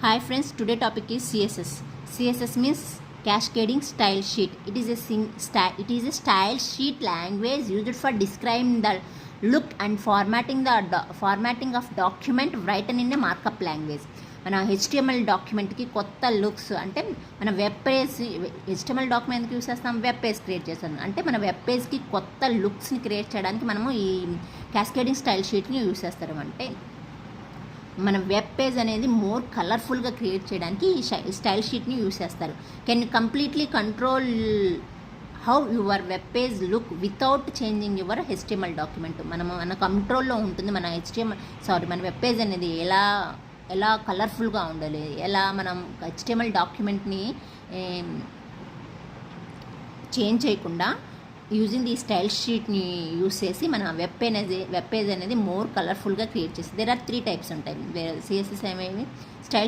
Hi friends, today topic is CSS. CSS means cascading style sheet. It is a style sheet language used for describing the look and formatting formatting of document written in a markup language. మన HTML డాక్యుమెంట్కి కొత్త looks అంటే మన web page HTML document ఎందుకు use చేస్తాం, web page create చేస్తాం అంటే మన web పేజ్కి కొత్త లుక్స్ని క్రియేట్ చేయడానికి మనము ఈ క్యాస్కేడింగ్ స్టైల్ షీట్ని యూస్ చేస్తాం. అంటే మన వెబ్ పేజ్ అనేది మోర్ కలర్ఫుల్గా క్రియేట్ చేయడానికి ఈ స్టైల్ షీట్ని యూస్ చేస్తారు. Can completely control how your web page look without changing your HTML document. మన కంట్రోల్లో ఉంటుంది మన వెబ్ పేజ్ అనేది ఎలా కలర్ఫుల్గా ఉండాలి, ఎలా మనం హెచ్టిఎంఎల్ డాక్యుమెంట్ని చేంజ్ చేయకుండా యూజింగ్ ఈ స్టైల్ షీట్ని యూస్ చేసి మన వెబ్ పేజ్ అనేది మోర్ కలర్ఫుల్గా క్రియేట్ చేసి. దేర్ ఆర్ 3 టైప్స్ ఉంటాయి సిఎస్ఎస్ ఏమేమి. స్టైల్